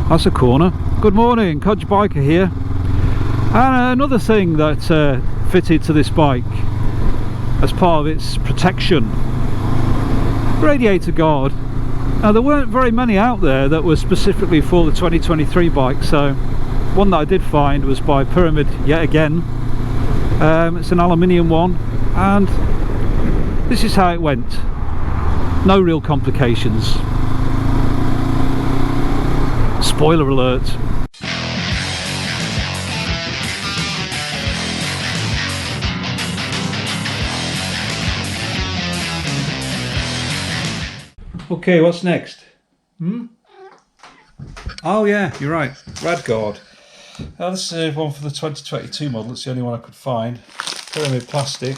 That's a corner. Good morning, Codge Biker here. And another thing that fitted to this bike as part of its protection, radiator guard. Now there weren't very many out there that were specifically for the 2023 bike, so one that I did find was by Pyramid yet again. It's an aluminium one, and this is how it went. No real complications. Spoiler alert. Okay, what's next? Oh yeah, you're right. Radguard. Now this is one for the 2022 model. It's the only one I could find. Pyramid plastic.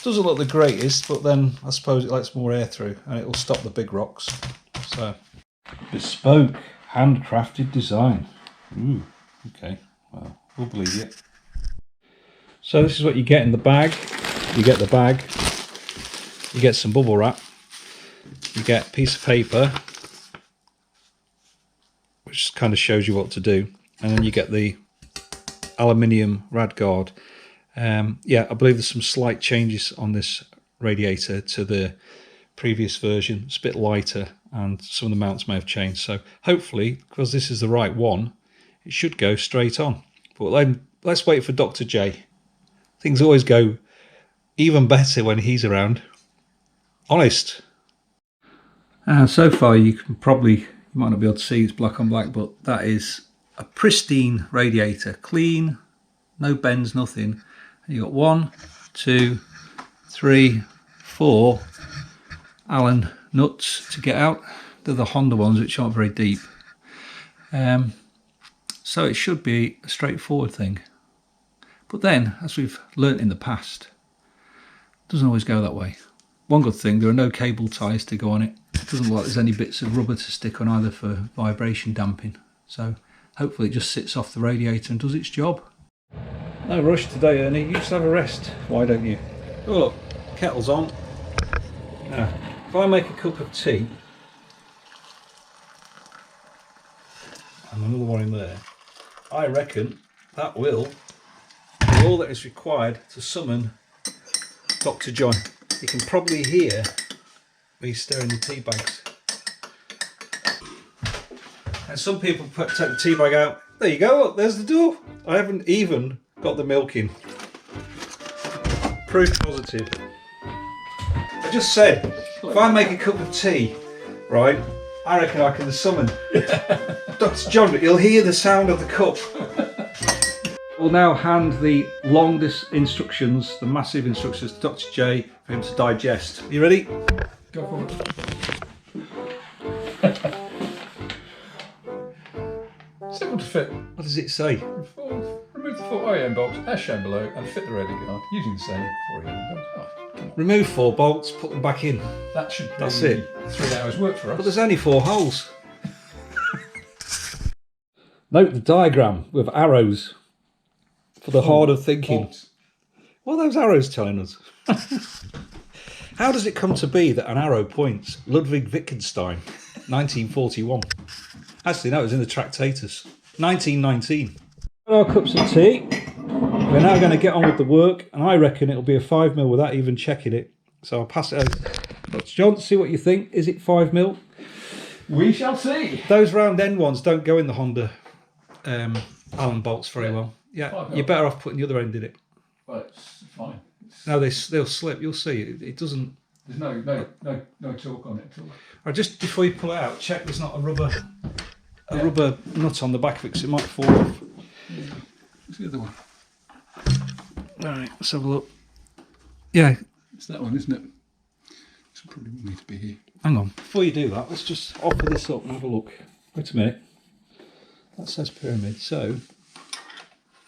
Doesn't look the greatest, but then I suppose it lets more air through and it will stop the big rocks. So, bespoke, handcrafted design. Ooh, okay. Well, we'll believe you. So this is what you get in the bag. You get the bag. You get some bubble wrap. You get a piece of paper, which kind of shows you what to do, and then you get the aluminium rad guard. Yeah, I believe there's some slight changes on this radiator to the previous version. It's a bit lighter and some of the mounts may have changed, so hopefully, because this is the right one, it should go straight on. But then let's wait for Dr. J. Things always go even better when he's around. Honest. So far you might not be able to see, it's black on black, but that is a pristine radiator, clean, no bends, nothing. And you've got 1, 2, 3, 4 Allen nuts to get out. They're the Honda ones, which aren't very deep. So it should be a straightforward thing. But then, as we've learnt in the past, it doesn't always go that way. One good thing, there are no cable ties to go on it. It doesn't look like there's any bits of rubber to stick on either for vibration damping. So hopefully it just sits off the radiator and does its job. No rush today, Ernie. You just have a rest. Why don't you? Oh look, kettle's on. Now, if I make a cup of tea, and another one in there, I reckon that will be all that is required to summon Dr. John. You can probably hear me stirring the tea bags. And some people take the tea bag out. There you go, look, there's the door. I haven't even got the milk in. Proof positive. I just said, if I make a cup of tea, right, I reckon I can summon Dr. John. He'll hear the sound of the cup. We'll now hand the longest instructions, the massive instructions, to Dr. J for him to digest. You ready? Go for it. Simple to fit. What does it say? Remove the 4 OEM bolts as shown below and fit the radiator guard using the same 4 OEM bolts. Oh, remove 4 bolts, put them back in. that should be That's it. 3 hours work for us. But there's only 4 holes. Note the diagram with arrows for the hard of thinking. Bolts. What are those arrows telling us? How does it come to be that an arrow points Ludwig Wittgenstein, 1941? Actually, no, it was in the Tractatus, 1919. Our cups of tea. We're now going to get on with the work, and I reckon it'll be a 5mm without even checking it. So I'll pass it over. Let's John, see what you think. Is it 5mm? We shall see. Those round end ones don't go in the Honda Allen bolts very well. Yeah, you're better off putting the other end in it. Well, it's fine. No, they'll slip. You'll see. It doesn't. There's no torque on it at all. Or just before you pull it out, check there's not a rubber nut on the back of it, because it might fall off. Yeah. What's the other one? Right, let's have a look. Yeah, It's that one, isn't it? This will probably need to be here. hang on. Before you do that, let's just offer this up and have a look. Wait a minute. That says pyramid, so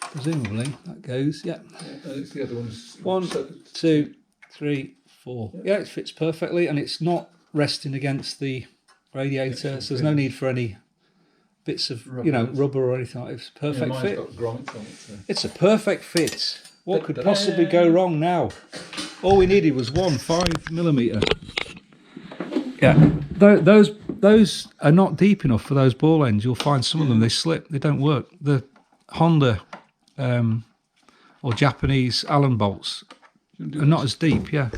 presumably that goes. Yeah. It's the other ones. 1, 2, 3, 4. Yeah, it fits perfectly, and it's not resting against the radiator, so there's no need for any bits of rubber or anything like that. It's a perfect fit. Got grommets on it, so. It's a perfect fit. What could possibly go wrong now? All we needed was 1 5mm. Yeah, those those are not deep enough for those ball ends. You'll find some of them, they slip, they don't work. The Honda or Japanese Allen bolts are not as deep, yeah.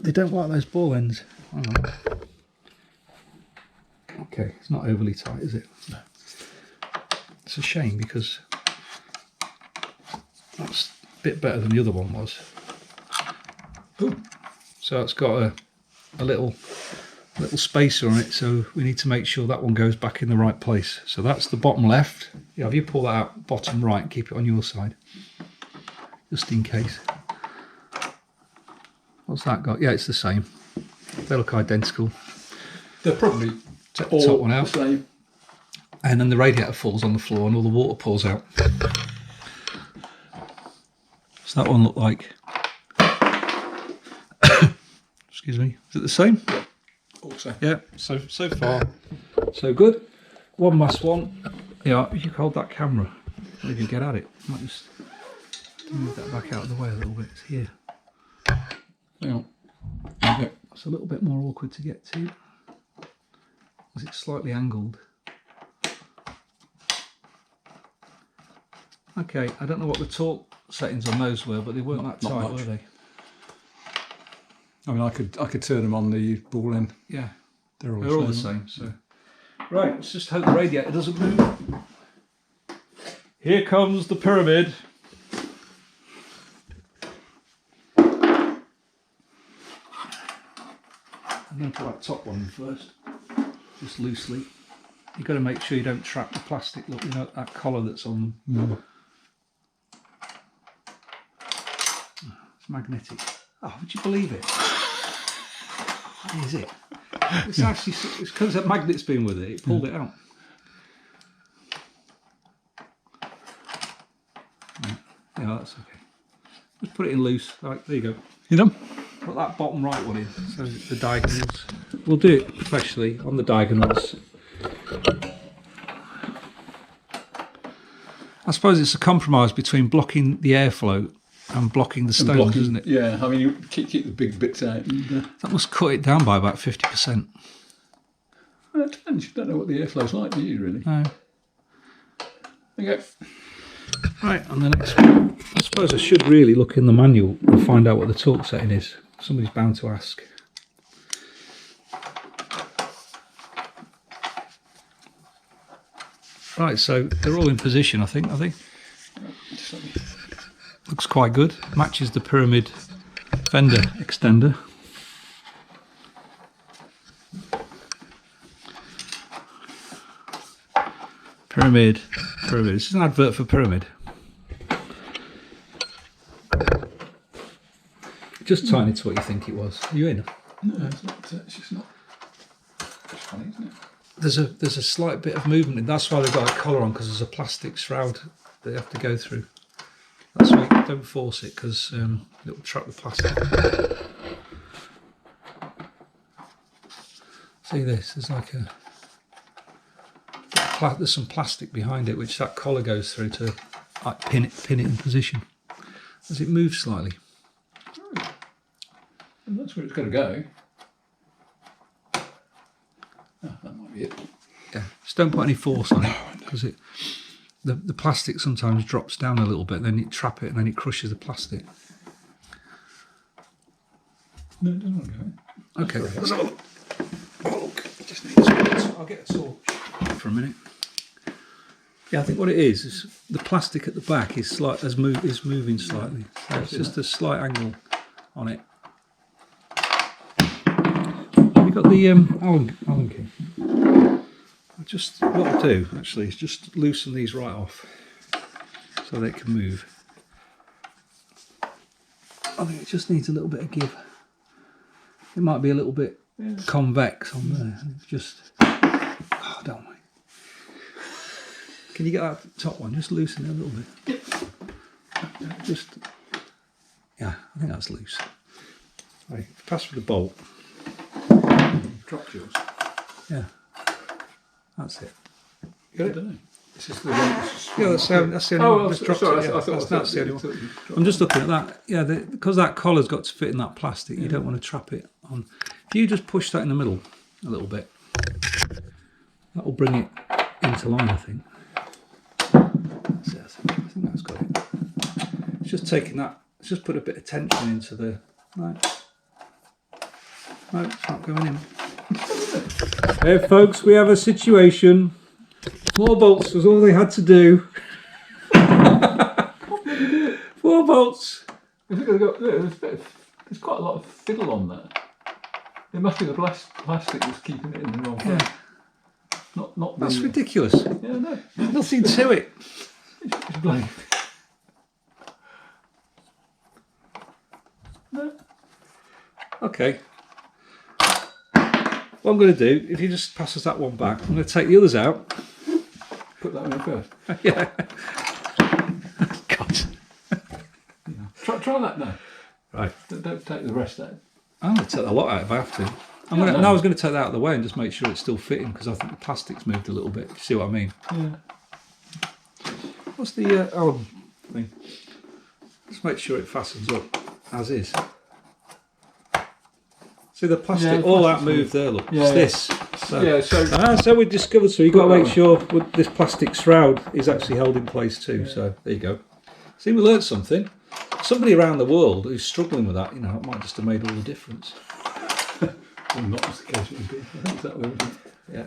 They don't like those ball ends. Hang on. Okay, it's not overly tight, is it? No. It's a shame because that's a bit better than the other one was. Ooh. So it's got a little spacer on it, so we need to make sure that one goes back in the right place. So that's the bottom left. Yeah, if you pull that out bottom right, keep it on your side, just in case. What's that got? Yeah, it's the same. They look identical. They're probably Take the top one out, the same. and then the radiator falls on the floor and all the water pours out. So that one looked like... Excuse me. Is it the same? Yeah. Also. Yeah. So far, so good. One last one. Yeah, you hold that camera. If you can get at it, might just move that back out of the way a little bit. It's here. Hang on. Okay. It's a little bit more awkward to get to, as it's slightly angled. Okay, I don't know what the torque settings on those were, but they weren't that tight, were they? I mean, I could turn them on the ball end. Yeah, they're all the same. So, right, let's just hope the radiator doesn't move. Here comes the pyramid. I'm going to put that top one in first, just loosely. You've got to make sure you don't trap the plastic. Look, you know that collar that's on them. It's magnetic. Oh, would you believe it? What is it? It's actually, it's because that magnet's been with it. It pulled it out. Yeah, that's okay. Just put it in loose. Right, there you go. You done? Put that bottom right one in, so the diagonals. We'll do it especially on the diagonals. I suppose it's a compromise between blocking the airflow and blocking the stones, isn't it? Yeah, I mean, you keep the big bits out. And, that must cut it down by about 50%. well, it depends. You don't know what the airflow's like, do you, really? No. There you go. Right, on the next one. I suppose I should really look in the manual and find out what the torque setting is. Somebody's bound to ask. Right, so they're all in position, I think, are they? Looks quite good. Matches the pyramid fender extender. Pyramid. This is an advert for Pyramid. Just tighten it to what you think it was. Are you in? No, it's not. It's just not. It's funny, isn't it? There's a slight bit of movement, and that's why they've got a collar on, because there's a plastic shroud they have to go through. That's why you don't force it, because it will trap the plastic. See this? There's like there's some plastic behind it, which that collar goes through to like pin it in position. Does it move slightly? And that's where it's got to go. Oh, that might be it. Yeah, just don't put any force on it, because the plastic sometimes drops down a little bit, then you trap it and then it crushes the plastic. No, it doesn't want to go. Okay, let's have a look. Oh, look, just need a I'll get a torch for a minute. Yeah, I think what it is the plastic at the back is moving slightly. So it's just a slight angle on it. Have you got the Allen key? What I'll do actually is just loosen these right off so they can move. I think it just needs a little bit of give. It might be a little bit convex on there. It's just, oh, don't worry. Can you get that top one? Just loosen it a little bit. Just, yeah, I think that's loose. Right, pass for the bolt. Dropped yours. Yeah, that's it. Got it? It's just the one. Yeah, that's the only Oh, one. well, Just dropped sorry, it, yeah. That's the only one. I'm just looking at that. Yeah, because that collar's got to fit in that plastic, you don't want to trap it on. If you just push that in the middle a little bit, that will bring it into line, I think. That's it, I think that's got it. It's just taking that, it's just put a bit of tension into the... Right. No, it's not going in. Hey folks, we have a situation. 4 bolts was all they had to do. 4 bolts. There's quite a lot of fiddle on there. It must be the plastic that's keeping it in the wrong place. Not That's the, ridiculous. Yeah, no. Nothing to it. It's blank. No. Okay. What I'm going to do, if you just pass us that one back, I'm going to take the others out. Put that one in first. Yeah. God. Yeah. Try that now. Right. Don't take the rest out. I'm going to take a lot out if I have to. I was going to take that out of the way and just make sure it's still fitting because I think the plastic's moved a little bit. You see what I mean? Yeah. What's the Allen thing? Just make sure it fastens up as is. See the plastic, all that moved there, look. Yeah, it's yeah. this. So we discovered, so you've got to make sure this plastic shroud is actually held in place too. Yeah. So there you go. See, we learned something. Somebody around the world who's struggling with that, you know, it might just have made all the difference. Well, not just the case it would be. I think that way, would it? Yeah.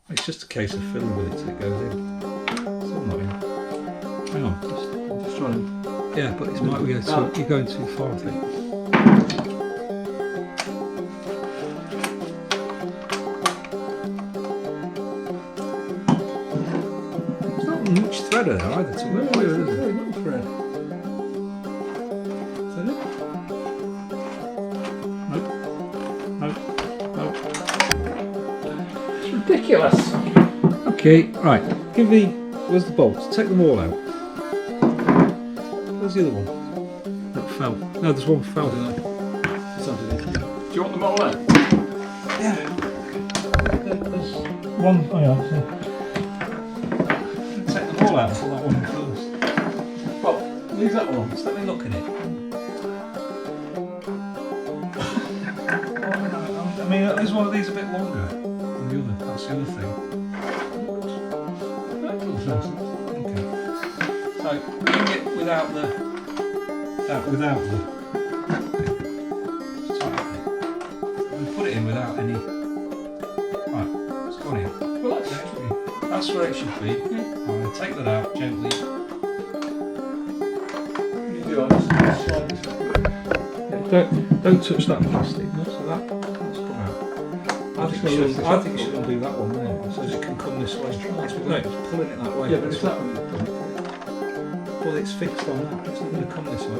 It's just a case of fiddling with it till it goes in. Still not in. Hang on. Just trying. Yeah, but it might be you're going too far, I think. There's not much thread there either. To No, there's very little thread. Is that it? Nope. It's ridiculous. Okay, right. Where's the bolts? Take them all out. Where's the other one? That fell. No, there's one fell. It's underneath. Do you want them all out? Yeah. There's one. Oh yeah. Take them all out. Pull that one first. Well, leave that one. Just let me look at it. I mean, is one of these a bit longer than the other? That's the other thing. Okay. So bring it without the. Without the. And put it in without any. Right, it's gone in. Well, That's where it should be. I'm going to take that out gently. you do. I just slide this back. Don't touch that plastic. So that's come out. I think you should undo that one there, so it can come this way. No, it's pulling it that way. Yeah, but if that one. Well, it's fixed on that. It's not going to come this way.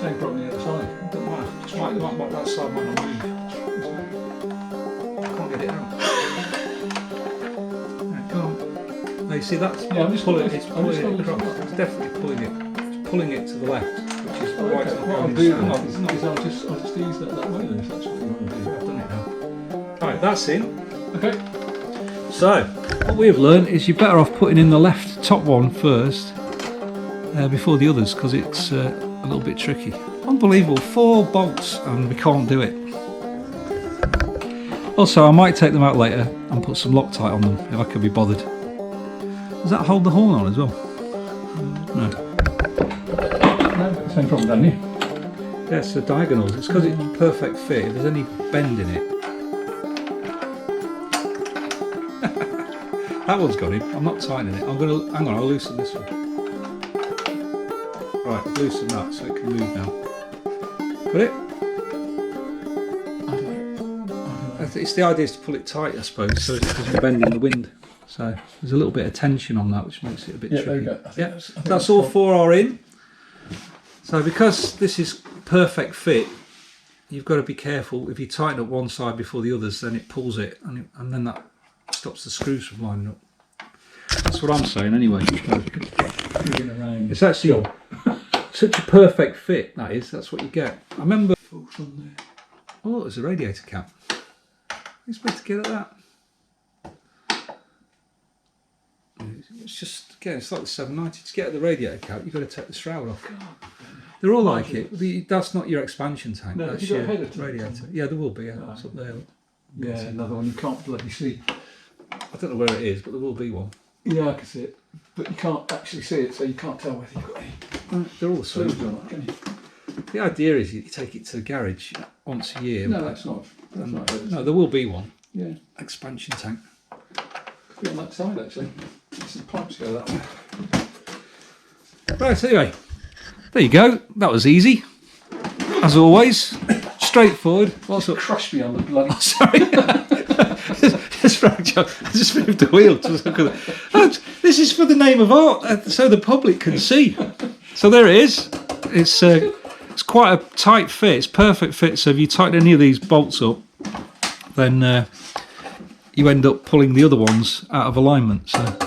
Same problem the other side. Don't matter. Just might that side might not move. I can't get it out. Right, go on. No, you see that's Yeah, I'm just pulling. gonna- It's I'm pulling just it gonna- across. It's definitely pulling it. It's pulling it to the left, which is Oh, why okay. it's not What I'll going do in. is I'll just ease that way then, if that's what you want to do. I've done it now. Right, that's in. Okay. So, what we have learned is you're better off putting in the left top one first before the others because it's a little bit tricky. Unbelievable, 4 bolts and we can't do it. Also, I might take them out later and put some Loctite on them if I could be bothered. Does that hold the horn on as well? No. No, same problem, don't you? Yes, the diagonals. It's because it's perfect fit. If there's any bend in it. That one's got in. I'm not tightening it. Hang on, I'll loosen this one. Right, loosen that so it can move now. Got it? It's the idea is to pull it tight, I suppose, so it doesn't bend in the wind. So there's a little bit of tension on that, which makes it a bit tricky. There you go. Yeah, that's all 4 are in. So because this is perfect fit, you've got to be careful. If you tighten up one side before the others, then it pulls it, and then that stops the screws from lining up. That's what I'm saying anyway. It's actually such a perfect fit, that is. That's what you get. I remember... Oh, there's a radiator cap. Who's supposed to get at that? It's just, again, it's like the 790. To get the radiator out, you've got to take the shroud off. They're all like it. That's not your expansion tank. No, that's you got your a header tank. radiator. Yeah, there will be. Yeah, Right. it's up there. Yeah, another one you can't bloody see. I don't know where it is, but there will be one. Yeah, I can see it, but you can't actually see it, so you can't tell whether you've got any They're all the fluids same. or not, can you? The idea is you take it to the garage once a year. No, that's not. That's not. No, there will be one. Yeah, Expansion tank. could be on that side actually. Some pipes go that way. Right, anyway, there you go. That was easy, as always. Straightforward. What's up? Crushed me on the bloody. Sorry. Just moved the wheel. This is for the name of art, so the public can see. So there it is. It's quite a tight fit. It's perfect fit. So if you tighten any of these bolts up, then you end up pulling the other ones out of alignment. So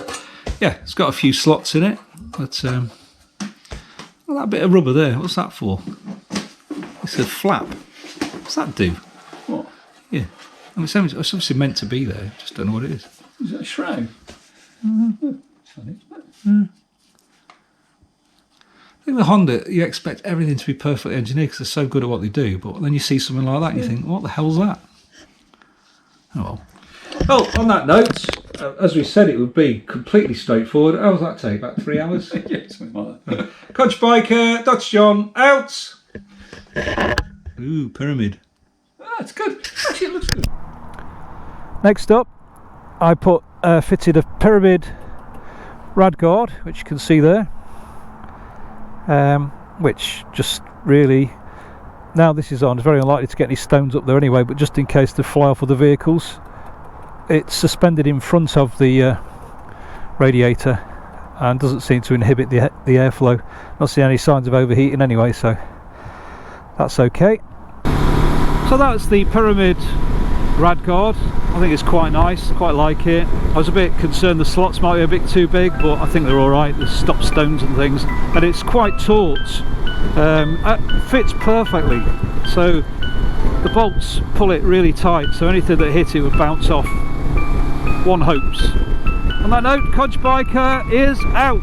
yeah, it's got a few slots in it. But well, that bit of rubber there, what's that for? It's a flap. What's that do? What? Yeah, I mean, it's obviously meant to be there. Just don't know what it is. Is that a shroud? Funny, isn't it? I think the Honda, you expect everything to be perfectly engineered because they're so good at what they do, but then you see something like that and you think, what the hell's that? Oh well. Well, on that note, as we said, it would be completely straightforward. How does that take? About 3 hours? Yeah, something like that. Coach Biker, Dr. John, out! Ooh, pyramid. Ah, it's good. Actually, it looks good. Next up, I fitted a pyramid rad guard, which you can see there, which just really, now this is on, it's very unlikely to get any stones up there anyway, but just in case they fly off of the vehicles, it's suspended in front of the radiator and doesn't seem to inhibit the airflow. Not seeing any signs of overheating anyway, so that's okay. So that's the pyramid rad guard. I think it's quite nice, quite like it. I was a bit concerned the slots might be a bit too big, but I think they're alright. There's stop stones and things, and it's quite taut. It fits perfectly, so the bolts pull it really tight, so anything that hit it would bounce off, one hopes. On that note, Codge Biker is out.